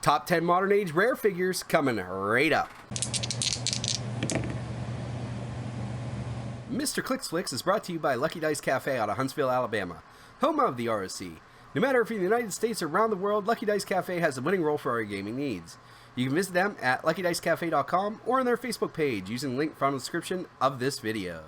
Top 10 Modern Age Rare Figures coming right up. Mr. Clicksflix is brought to you by Lucky Dice Cafe out of Huntsville, Alabama, home of the ROC. No matter if you're in the United States or around the world, Lucky Dice Cafe has the winning role for our gaming needs. You can visit them at luckydicecafe.com or on their Facebook page using the link found in the description of this video.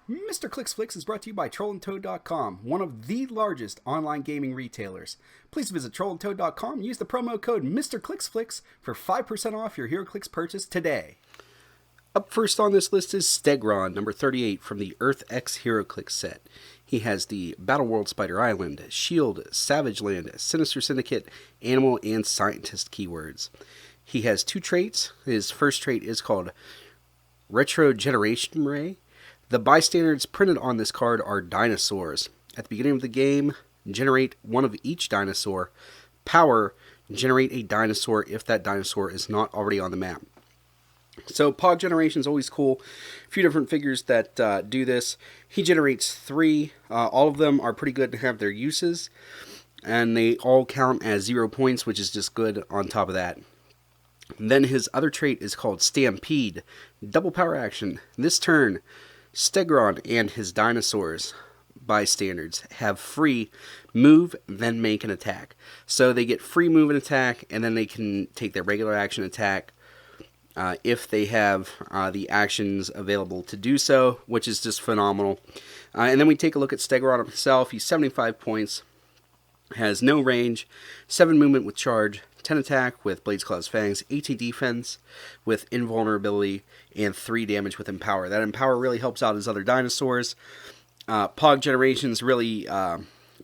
Mr. Clicksflix is brought to you by trollandtoad.com, one of the largest online gaming retailers. Please visit trollandtoad.com and use the promo code Mr. Clicksflix for 5% off your Heroclix purchase today. Up first on this list is Steger, number 38 from the Earth X Heroclix set. He has the Battle World Spider Island, Shield, Savage Land, Sinister Syndicate, Animal, and Scientist keywords. He has two traits. His first trait is called Retrogeneration Ray. The bystanders printed on this card are dinosaurs. At the beginning of the game, generate one of each dinosaur. Power, generate a dinosaur if that dinosaur is not already on the map. So Pog Generation is always cool. A few different figures that do this. He generates 3. All of them are pretty good to have their uses. And they all count as 0 points, which is just good on top of that. Then his other trait is called Stampede. Double power action. This turn, Steger and his dinosaurs bystanders have free move, then make an attack. So they get free move and attack, and then they can take their regular action attack if they have the actions available to do so, which is just phenomenal. And then we take a look at Steger himself. He's 75 points, has no range, 7 movement with charge, 10 attack with Blades, Claws, Fangs, 18 defense with invulnerability, and 3 damage with Empower. That Empower really helps out his other dinosaurs. Pog Generation is really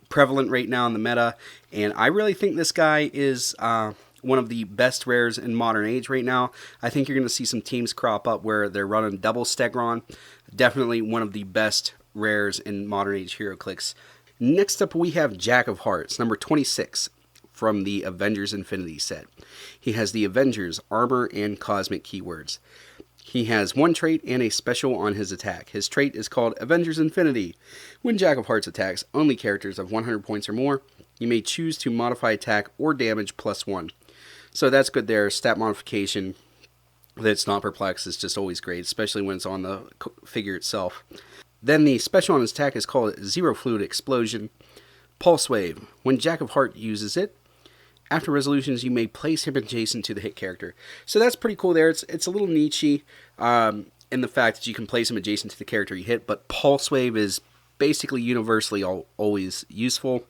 prevalent right now in the meta, and I really think this guy is one of the best rares in Modern Age right now. I think you're going to see some teams crop up where they're running double Steger. Definitely one of the best rares in Modern Age Heroclix. Next up we have Jack of Hearts, number 26 from the Avengers Infinity set. He has the Avengers Armor and Cosmic keywords. He has 1 trait and a special on his attack. His trait is called Avengers Infinity. When Jack of Hearts attacks only characters of 100 points or more, you may choose to modify attack or damage +1. So that's good there. Stat modification that's not perplex is just always great, especially when it's on the figure itself. Then the special on his attack is called Zero Fluid Explosion. Pulse Wave. When Jack of Heart uses it, after resolutions, you may place him adjacent to the hit character. So that's pretty cool there. It's a little niche-y in the fact that you can place him adjacent to the character you hit, but Pulse Wave is basically universally always useful.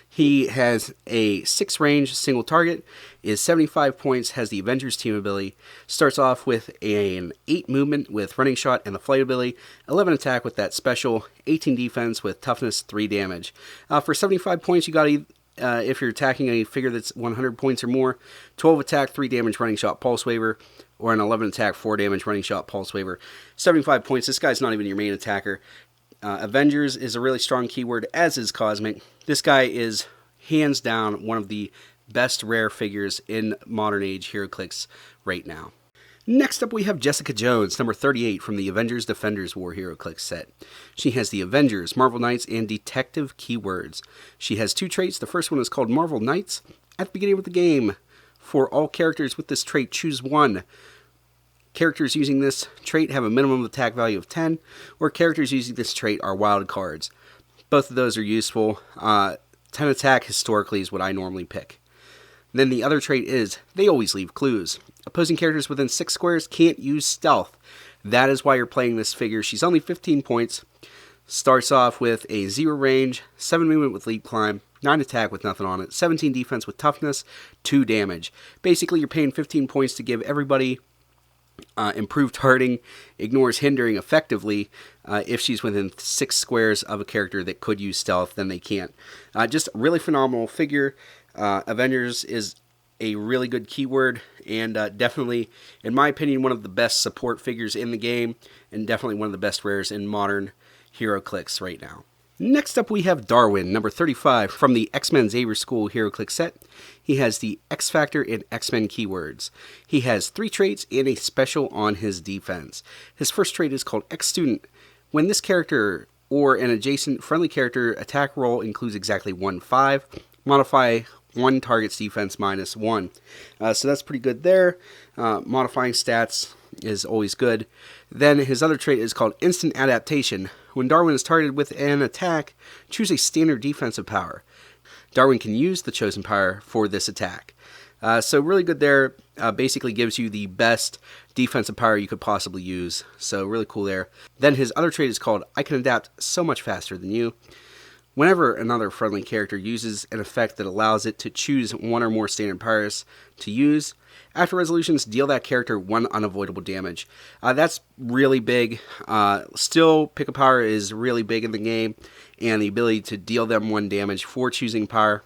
He has a 6 range, single target, is 75 points, has the Avengers team ability, starts off with an 8 movement with running shot and the flight ability, 11 attack with that special, 18 defense with toughness, 3 damage. For 75 points, you got to, if you're attacking a figure that's 100 points or more, 12 attack, 3 damage running shot pulse waver, or an 11 attack, 4 damage running shot pulse waver. 75 points, this guy's not even your main attacker. Avengers is a really strong keyword, as is Cosmic. This guy is hands down one of the best rare figures in Modern Age Heroclix right now. Next up we have Jessica Jones, number 38 from the Avengers Defenders War Heroclix set. She has the Avengers, Marvel Knights, and Detective keywords. She has 2 traits. The first one is called Marvel Knights. At the beginning of the game, for all characters with this trait, choose 1. Characters using this trait have a minimum attack value of 10, or characters using this trait are wild cards. Both of those are useful. 10 attack historically is what I normally pick. Then the other trait is, they always leave clues. Opposing characters within 6 squares can't use stealth. That is why you're playing this figure. She's only 15 points. Starts off with a 0 range, 7 movement with leap climb, 9 attack with nothing on it, 17 defense with toughness, 2 damage. Basically, you're paying 15 points to give everybody improved hurting, ignores hindering effectively. If she's within 6 squares of a character that could use stealth, then they can't. Just a really phenomenal figure. Avengers is a really good keyword, and definitely, in my opinion, one of the best support figures in the game, and definitely one of the best rares in modern Heroclix right now. Next up we have Darwin, number 35, from the X-Men Xavier School Heroclix set. He has the X-Factor and X-Men keywords. He has 3 traits and a special on his defense. His first trait is called X-Student. When this character or an adjacent friendly character attack roll includes exactly 1/5, modify one target's defense -1. So that's pretty good there. Modifying stats is always good. Then his other trait is called Instant Adaptation. When Darwin is targeted with an attack, choose a standard defensive power. Darwin can use the chosen power for this attack. So really good there. Basically gives you the best defensive power you could possibly use. So really cool there. Then his other trait is called I can adapt so much faster than you. Whenever another friendly character uses an effect that allows it to choose one or more standard powers to use, after resolutions, deal that character one unavoidable damage. That's really big. Still, pick a power is really big in the game, and the ability to deal them one damage for choosing power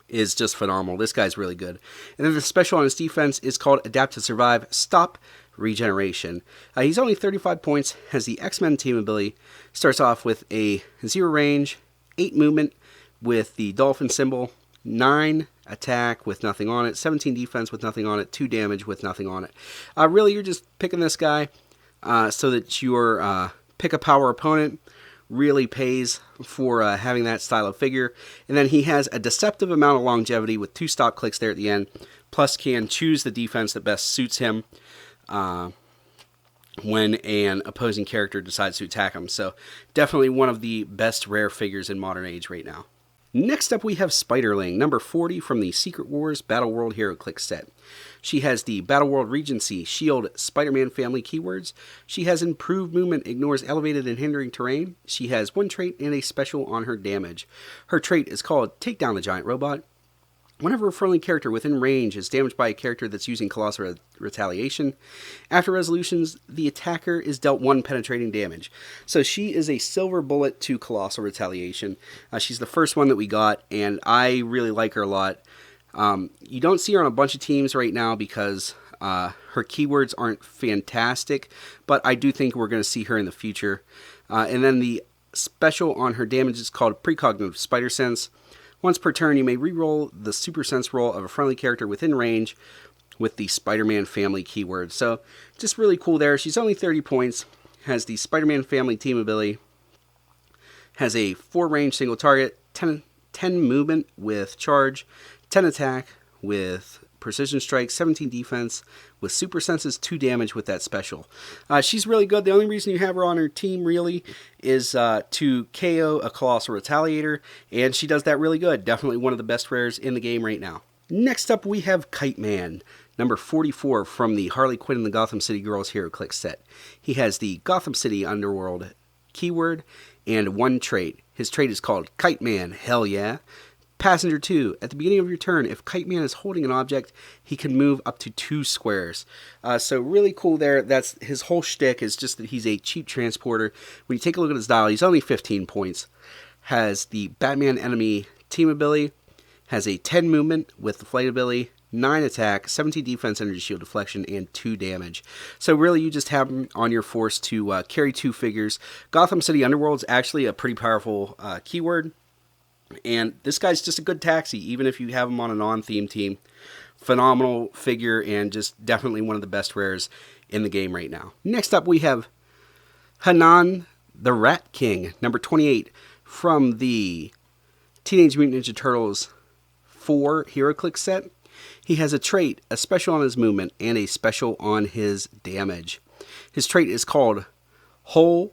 is just phenomenal. This guy's really good. And then the special on his defense is called Adapt to Survive, Stop Regeneration. He's only 35 points, has the X-Men team ability, starts off with a 0 range, 8 movement with the dolphin symbol, 9 attack with nothing on it, 17 defense with nothing on it, 2 damage with nothing on it. Really, you're just picking this guy so that your pick a power opponent really pays for having that style of figure. And then he has a deceptive amount of longevity with 2 stop clicks there at the end, plus can choose the defense that best suits him when an opposing character decides to attack him. So definitely one of the best rare figures in Modern Age right now. Next up we have Spiderling, number 40 from the Secret Wars Battle World Heroclix set. She has the Battle World Regency, Shield, Spider-Man family keywords. She has improved movement, ignores elevated and hindering terrain. She has one trait and a special on her damage. Her trait is called Take Down the Giant Robot. Whenever a friendly character within range is damaged by a character that's using Colossal Retaliation, after resolutions, the attacker is dealt 1 penetrating damage. So she is a silver bullet to Colossal Retaliation. She's the first one that we got, and I really like her a lot. You don't see her on a bunch of teams right now because her keywords aren't fantastic, but I do think we're going to see her in the future. And then the special on her damage is called Precognitive Spider Sense. Once per turn, you may reroll the Super Sense roll of a friendly character within range with the Spider-Man family keyword. So, just really cool there. She's only 30 points, has the Spider-Man family team ability, has a 4 range single target, 10 movement with charge, 10 attack with precision strike, 17 defense with super senses, 2 damage with that special. She's really good. The only reason you have her on her team really is to KO a Colossal Retaliator, and she does that really good. Definitely one of the best rares in the game right now. Next up we have Kiteman, number 44 from the Harley Quinn and the Gotham City Girls Heroclix set. He has the Gotham City Underworld keyword and one trait. His trait is called Kiteman, hell yeah. Passenger 2. At the beginning of your turn, if Kiteman is holding an object, he can move up to 2 squares. So really cool there. That's his whole shtick is just that he's a cheap transporter. When you take a look at his dial, he's only 15 points. Has the Batman enemy team ability. Has a 10 movement with the flight ability, 9 attack, 17 defense, energy shield deflection, and 2 damage. So really you just have him on your force to carry 2 figures. Gotham City Underworld's actually a pretty powerful keyword. And this guy's just a good taxi, even if you have him on a non-theme team. Phenomenal figure and just definitely one of the best rares in the game right now. Next up we have Anon, the Rat King, number 28 from the Teenage Mutant Ninja Turtles 4 Heroclix set. He has a trait, a special on his movement, and a special on his damage. His trait is called Hole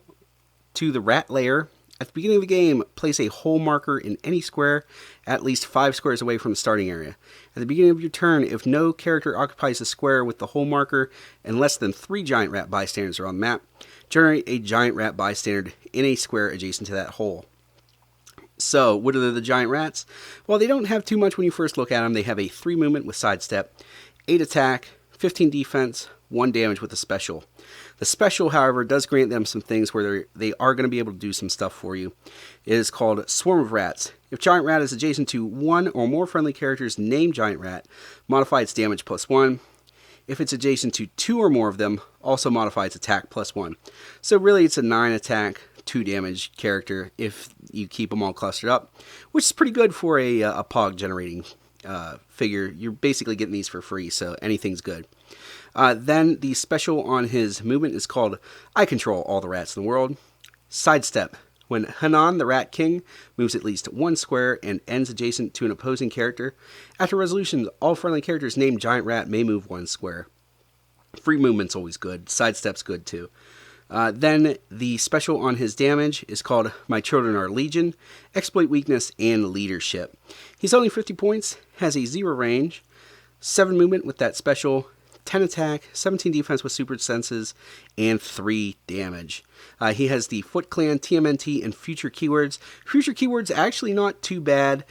to the Rat Lair. At the beginning of the game, place a hole marker in any square at least 5 squares away from the starting area. At the beginning of your turn, if no character occupies a square with the hole marker and less than 3 giant rat bystanders are on the map, generate a giant rat bystander in a square adjacent to that hole. So, what are the giant rats? Well, they don't have too much when you first look at them. They have a 3 movement with sidestep, 8 attack, 15 defense, 1 damage with a special. The special, however, does grant them some things where they are going to be able to do some stuff for you. It is called Swarm of Rats. If Giant Rat is adjacent to 1 or more friendly characters named Giant Rat, modify its damage +1. If it's adjacent to 2 or more of them, also modify its attack +1. So really it's a 9 attack, 2 damage character if you keep them all clustered up, which is pretty good for a POG generating figure. You're basically getting these for free, so anything's good. Then the special on his movement is called I control all the rats in the world. Sidestep. When Anon, the Rat King, moves at least 1 square and ends adjacent to an opposing character, after resolution, all friendly characters named Giant Rat may move 1 square. Free movement's always good. Sidestep's good too. Then the special on his damage is called My Children Are Legion, Exploit Weakness, and Leadership. He's only 50 points, has a 0 range, 7 movement with that special, 10 attack, 17 defense with super senses, and 3 damage. He has the Foot Clan, TMNT, and Future Keywords. Future Keywords actually not too bad.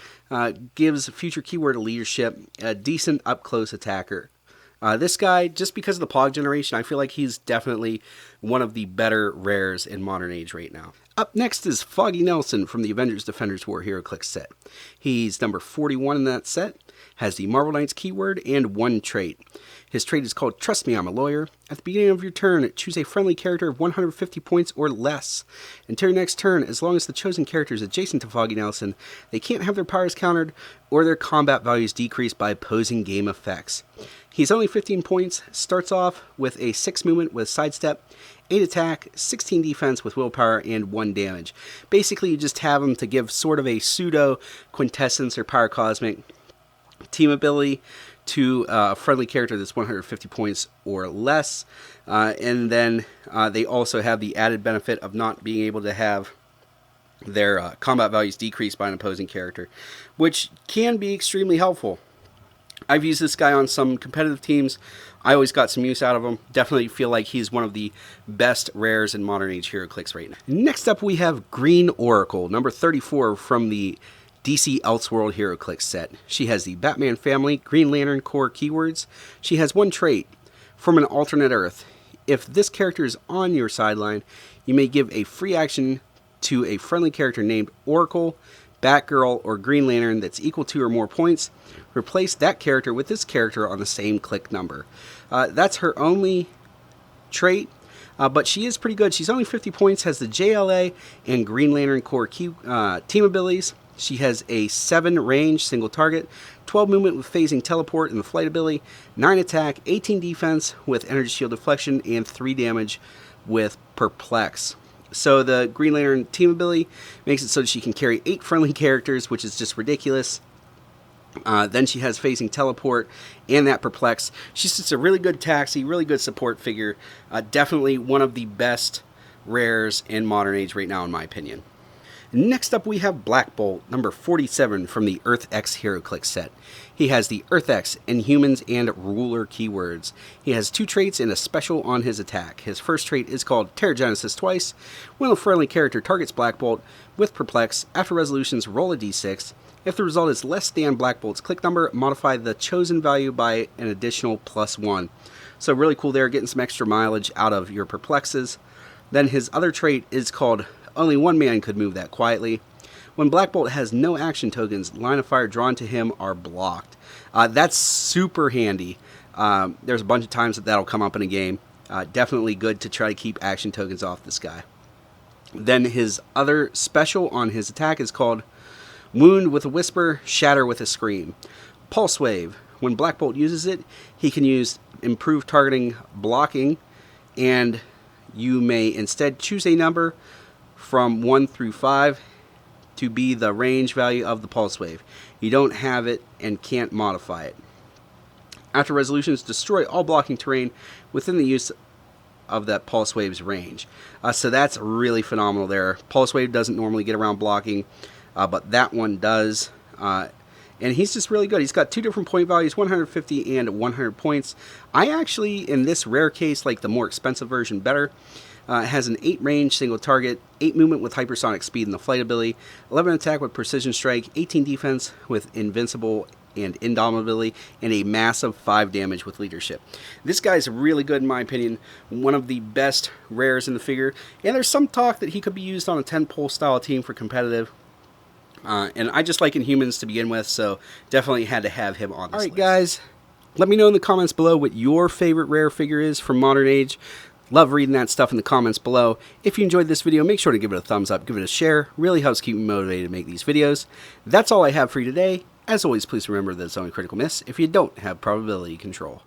Gives Future Keyword a leadership, a decent up-close attacker. This guy, just because of the Pog generation, I feel like he's definitely one of the better rares in Modern Age right now. Up next is Foggy Nelson from the Avengers Defenders War Heroclix set. He's number 41 in that set, has the Marvel Knights keyword, and 1 trait. His trait is called Trust Me, I'm a Lawyer. At the beginning of your turn, choose a friendly character of 150 points or less. Until your next turn, as long as the chosen character is adjacent to Foggy Nelson, they can't have their powers countered or their combat values decreased by opposing game effects. He's only 15 points, starts off with a 6 movement with sidestep, 8 attack, 16 defense with willpower, and 1 damage. Basically, you just have him to give sort of a pseudo quintessence or pyrocosmic team ability to a friendly character that's 150 points or less. And then they also have the added benefit of not being able to have their combat values decreased by an opposing character, which can be extremely helpful. I've used this guy on some competitive teams. I always got some use out of him. Definitely feel like he's one of the best rares in Modern Age Heroclix right now. Next up we have Green Oracle, number 34 from the DC Elseworld Heroclix set. She has the Batman family, Green Lantern core keywords. She has 1 trait, from an alternate Earth. If this character is on your sideline, you may give a free action to a friendly character named Oracle, Batgirl, or Green Lantern that's equal to or more points. Replace that character with this character on the same click number. That's her only trait, but she is pretty good. She's only 50 points, has the JLA and Green Lantern core team abilities. She has a 7 range, single target, 12 movement with phasing teleport and the flight ability, 9 attack, 18 defense with energy shield deflection, and 3 damage with perplex. So the Green Lantern team ability makes it so that she can carry 8 friendly characters, which is just ridiculous. Then she has phasing teleport and that perplex. She's just a really good taxi, really good support figure. Definitely one of the best rares in Modern Age right now, in my opinion. Next up we have Black Bolt, number 47 from the Earth X Heroclix set. He has the Earth X, Inhumans, and Ruler keywords. He has 2 traits and a special on his attack. His first trait is called Terragenesis twice. When a friendly character targets Black Bolt with Perplex, after resolutions roll a d6. If the result is less than Black Bolt's click number, modify the chosen value by an additional +1. So really cool there, getting some extra mileage out of your Perplexes. Then his other trait is called Only One Man Could Move That Quietly. When Black Bolt has no action tokens, line of fire drawn to him are blocked. That's super handy. There's a bunch of times that'll come up in a game. Definitely good to try to keep action tokens off this guy. Then his other special on his attack is called Wound with a Whisper, Shatter with a Scream. Pulse Wave. When Black Bolt uses it, he can use improved targeting blocking, and you may instead choose a number from 1 through 5 to be the range value of the Pulse Wave. You don't have it and can't modify it. After resolutions, destroy all blocking terrain within the use of that Pulse Wave's range. So that's really phenomenal there. Pulse Wave doesn't normally get around blocking, but that one does. And he's just really good. He's got 2 different point values, 150 and 100 points. I actually, in this rare case, like the more expensive version better. Has an 8 range, single target, 8 movement with hypersonic speed and the flight ability, 11 attack with precision strike, 18 defense with invincible and indomitability, and a massive 5 damage with leadership. This guy's really good in my opinion, one of the best rares in the figure, and there's some talk that he could be used on a 10-pole style team for competitive. And I just like Inhumans to begin with, so definitely had to have him on this list. Alright guys, let me know in the comments below what your favorite rare figure is from Modern Age. Love reading that stuff in the comments below. If you enjoyed this video, make sure to give it a thumbs up, give it a share. Really helps keep me motivated to make these videos. That's all I have for you today. As always, please remember that it's only critical miss if you don't have probability control.